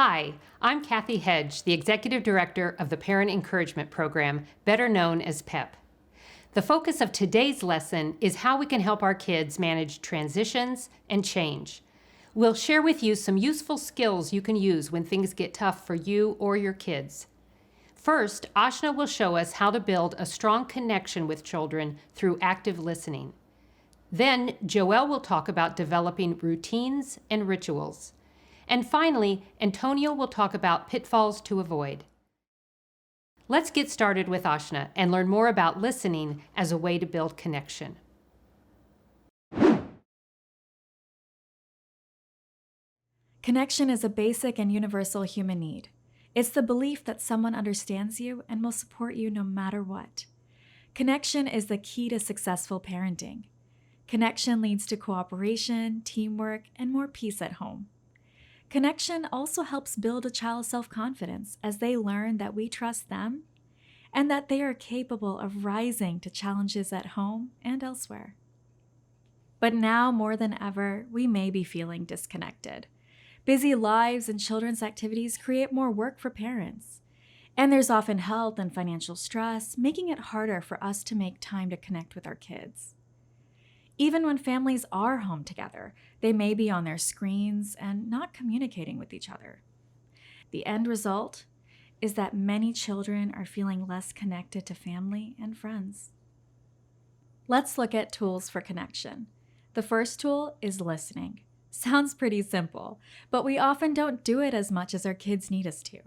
Hi, I'm Kathy Hedge, the Executive Director of the Parent Encouragement Program, better known as PEP. The focus of today's lesson is how we can help our kids manage transitions and change. We'll share with you some useful skills you can use when things get tough for you or your kids. First, Ashna will show us how to build a strong connection with children through active listening. Then, Joelle will talk about developing routines and rituals. And finally, Antonio will talk about pitfalls to avoid. Let's get started with Ashna and learn more about listening as a way to build connection. Connection is a basic and universal human need. It's the belief that someone understands you and will support you no matter what. Connection is the key to successful parenting. Connection leads to cooperation, teamwork, and more peace at home. Connection also helps build a child's self-confidence as they learn that we trust them and that they are capable of rising to challenges at home and elsewhere. But now more than ever, we may be feeling disconnected. Busy lives and children's activities create more work for parents. And there's often health and financial stress, making it harder for us to make time to connect with our kids. Even when families are home together, they may be on their screens and not communicating with each other. The end result is that many children are feeling less connected to family and friends. Let's look at tools for connection. The first tool is listening. Sounds pretty simple, but we often don't do it as much as our kids need us to.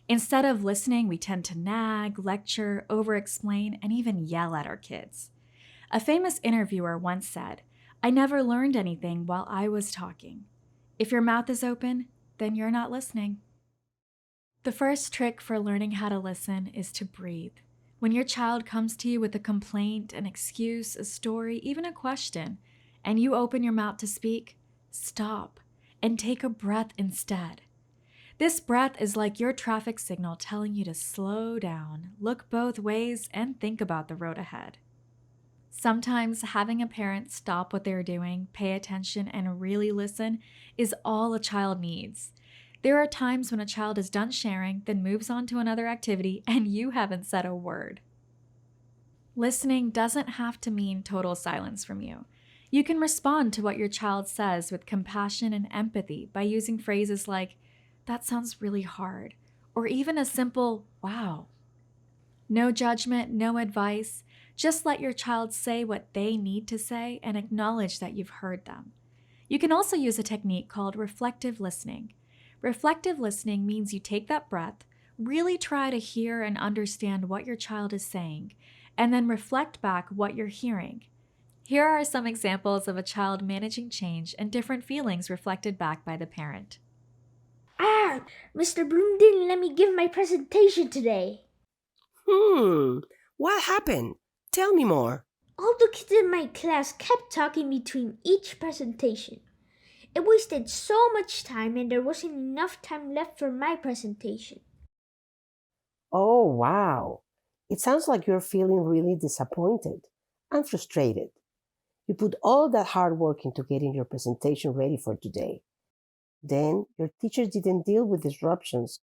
Instead of listening, we tend to nag, lecture, over-explain, and even yell at our kids. A famous interviewer once said, "I never learned anything while I was talking. If your mouth is open, then you're not listening." The first trick for learning how to listen is to breathe. When your child comes to you with a complaint, an excuse, a story, even a question, and you open your mouth to speak, stop and take a breath instead. This breath is like your traffic signal telling you to slow down, look both ways, and think about the road ahead. Sometimes having a parent stop what they're doing, pay attention, and really listen is all a child needs. There are times when a child is done sharing, then moves on to another activity, and you haven't said a word. Listening doesn't have to mean total silence from you. You can respond to what your child says with compassion and empathy by using phrases like, "That sounds really hard," or even a simple, "Wow." No judgment, no advice. Just let your child say what they need to say and acknowledge that you've heard them. You can also use a technique called reflective listening. Reflective listening means you take that breath, really try to hear and understand what your child is saying, and then reflect back what you're hearing. Here are some examples of a child managing change and different feelings reflected back by the parent. Mr. Bloom didn't let me give my presentation today. What happened? Tell me more. All the kids in my class kept talking between each presentation. It wasted so much time and there wasn't enough time left for my presentation. Oh, wow. It sounds like you're feeling really disappointed and frustrated. You put all that hard work into getting your presentation ready for today. Then your teacher didn't deal with disruptions,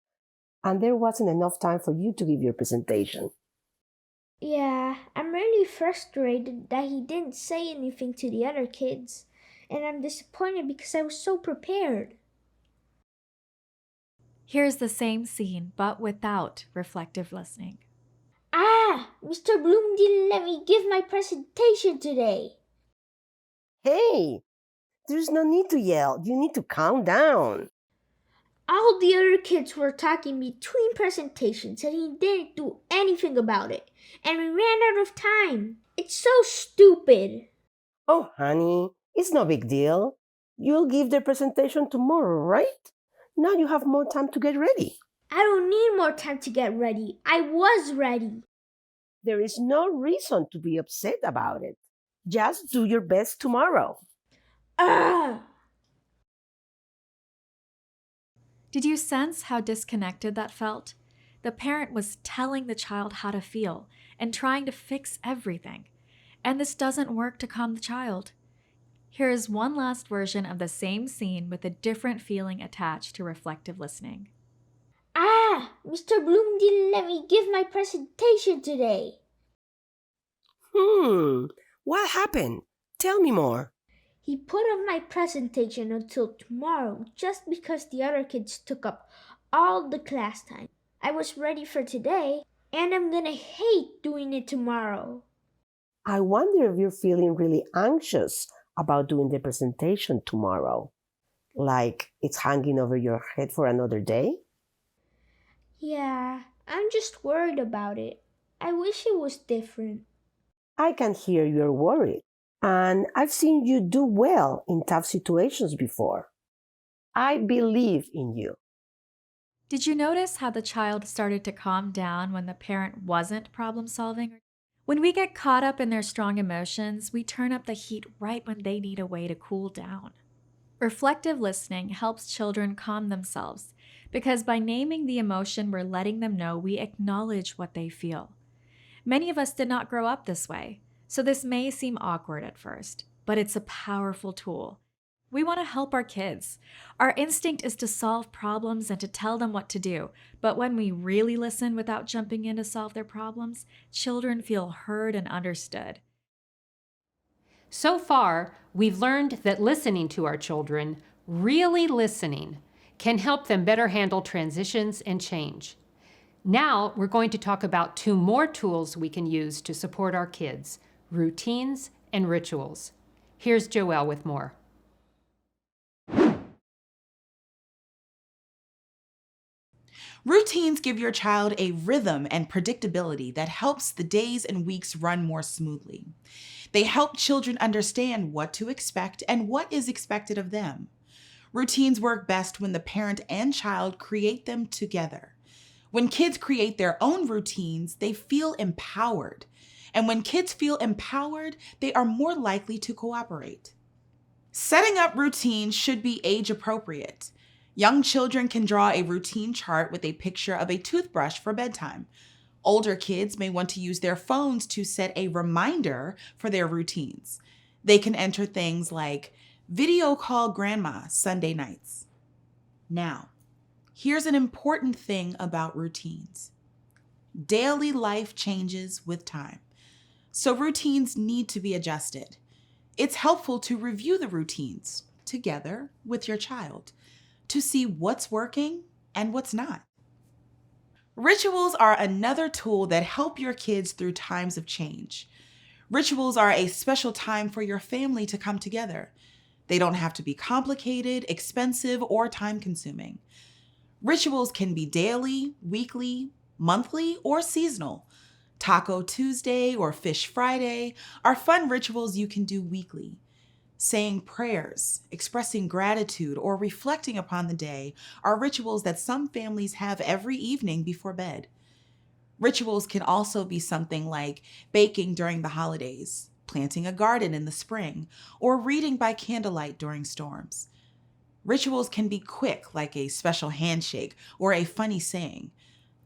and there wasn't enough time for you to give your presentation. Yeah, I'm really frustrated that he didn't say anything to the other kids, and I'm disappointed because I was so prepared. Here's the same scene, but without reflective listening. Mr. Bloom didn't let me give my presentation today. Hey, there's no need to yell. You need to calm down. All the other kids were talking between presentations and he didn't do anything about it. And we ran out of time. It's so stupid. Oh, honey, it's no big deal. You'll give the presentation tomorrow, right? Now you have more time to get ready. I don't need more time to get ready. I was ready. There is no reason to be upset about it. Just do your best tomorrow. Ugh! Did you sense how disconnected that felt? The parent was telling the child how to feel and trying to fix everything. And this doesn't work to calm the child. Here is one last version of the same scene with a different feeling attached to reflective listening. Mr. Bloom didn't let me give my presentation today. What happened? Tell me more. He put off my presentation until tomorrow just because the other kids took up all the class time. I was ready for today, and I'm gonna hate doing it tomorrow. I wonder if you're feeling really anxious about doing the presentation tomorrow. Like it's hanging over your head for another day? Yeah, I'm just worried about it. I wish it was different. I can hear you're worried. And I've seen you do well in tough situations before. I believe in you. Did you notice how the child started to calm down when the parent wasn't problem solving? When we get caught up in their strong emotions, we turn up the heat right when they need a way to cool down. Reflective listening helps children calm themselves because by naming the emotion, we're letting them know we acknowledge what they feel. Many of us did not grow up this way, so this may seem awkward at first, but it's a powerful tool. We want to help our kids. Our instinct is to solve problems and to tell them what to do, but when we really listen without jumping in to solve their problems, children feel heard and understood. So far, we've learned that listening to our children, really listening, can help them better handle transitions and change. Now, we're going to talk about 2 more tools we can use to support our kids: routines and rituals. Here's Joelle with more. Routines give your child a rhythm and predictability that helps the days and weeks run more smoothly. They help children understand what to expect and what is expected of them. Routines work best when the parent and child create them together. When kids create their own routines, they feel empowered. And when kids feel empowered, they are more likely to cooperate. Setting up routines should be age appropriate. Young children can draw a routine chart with a picture of a toothbrush for bedtime. Older kids may want to use their phones to set a reminder for their routines. They can enter things like video call grandma Sunday nights. Now, here's an important thing about routines. Daily life changes with time, so routines need to be adjusted. It's helpful to review the routines together with your child to see what's working and what's not. Rituals are another tool that help your kids through times of change. Rituals are a special time for your family to come together. They don't have to be complicated, expensive, or time-consuming. Rituals can be daily, weekly, monthly, or seasonal. Taco Tuesday or Fish Friday are fun rituals you can do weekly. Saying prayers, expressing gratitude, or reflecting upon the day are rituals that some families have every evening before bed. Rituals can also be something like baking during the holidays, planting a garden in the spring, or reading by candlelight during storms. Rituals can be quick, like a special handshake or a funny saying.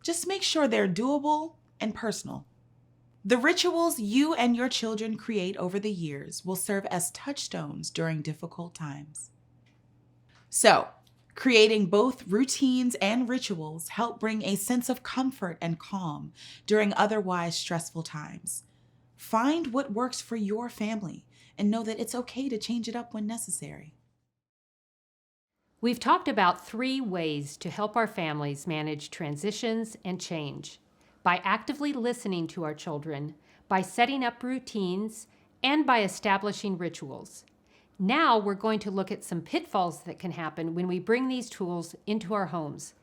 Just make sure they're doable and personal. The rituals you and your children create over the years will serve as touchstones during difficult times. So, creating both routines and rituals help bring a sense of comfort and calm during otherwise stressful times. Find what works for your family and know that it's okay to change it up when necessary. We've talked about 3 ways to help our families manage transitions and change: by actively listening to our children, by setting up routines, and by establishing rituals. Now we're going to look at some pitfalls that can happen when we bring these tools into our homes.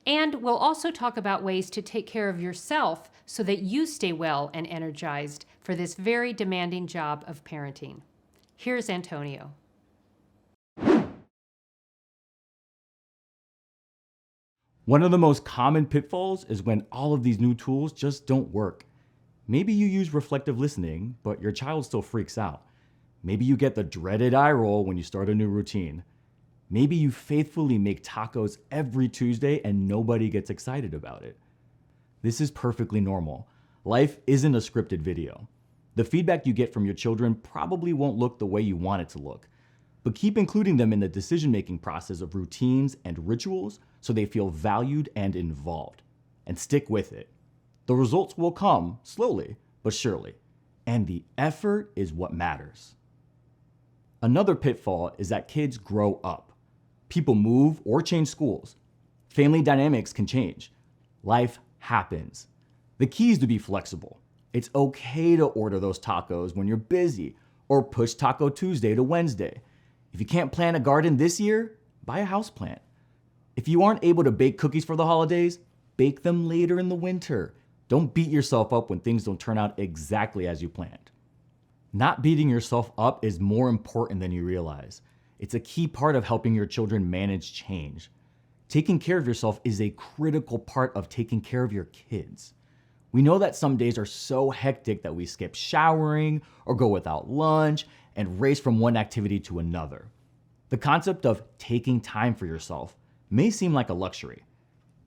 And we'll also talk about ways to take care of yourself so that you stay well and energized for this very demanding job of parenting. Here's Antonio. One of the most common pitfalls is when all of these new tools just don't work. Maybe you use reflective listening, but your child still freaks out. Maybe you get the dreaded eye roll when you start a new routine. Maybe you faithfully make tacos every Tuesday and nobody gets excited about it. This is perfectly normal. Life isn't a scripted video. The feedback you get from your children probably won't look the way you want it to look. But keep including them in the decision-making process of routines and rituals so they feel valued and involved. And stick with it. The results will come slowly but surely. And the effort is what matters. Another pitfall is that kids grow up. People move or change schools. Family dynamics can change. Life happens. The key is to be flexible. It's okay to order those tacos when you're busy or push Taco Tuesday to Wednesday. If you can't plant a garden this year, buy a houseplant. If you aren't able to bake cookies for the holidays, bake them later in the winter. Don't beat yourself up when things don't turn out exactly as you planned. Not beating yourself up is more important than you realize. It's a key part of helping your children manage change. Taking care of yourself is a critical part of taking care of your kids. We know that some days are so hectic that we skip showering or go without lunch and race from one activity to another. The concept of taking time for yourself may seem like a luxury.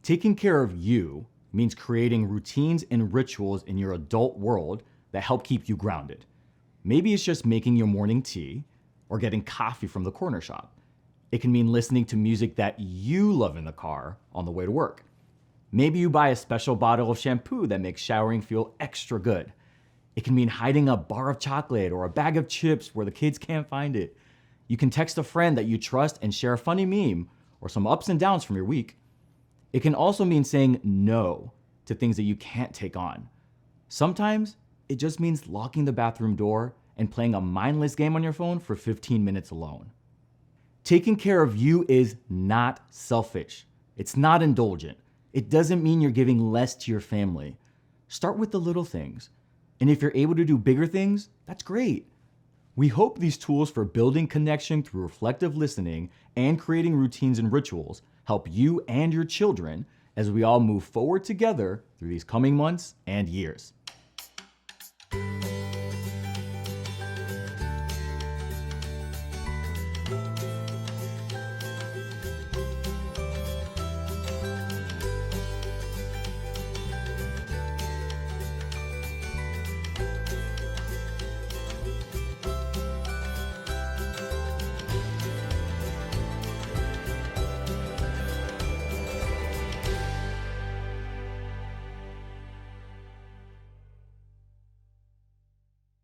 Taking care of you means creating routines and rituals in your adult world that help keep you grounded. Maybe it's just making your morning tea or getting coffee from the corner shop. It can mean listening to music that you love in the car on the way to work. Maybe you buy a special bottle of shampoo that makes showering feel extra good. It can mean hiding a bar of chocolate or a bag of chips where the kids can't find it. You can text a friend that you trust and share a funny meme or some ups and downs from your week. It can also mean saying no to things that you can't take on. Sometimes it just means locking the bathroom door and playing a mindless game on your phone for 15 minutes alone. Taking care of you is not selfish. It's not indulgent. It doesn't mean you're giving less to your family. Start with the little things. And if you're able to do bigger things, that's great. We hope these tools for building connection through reflective listening and creating routines and rituals help you and your children as we all move forward together through these coming months and years.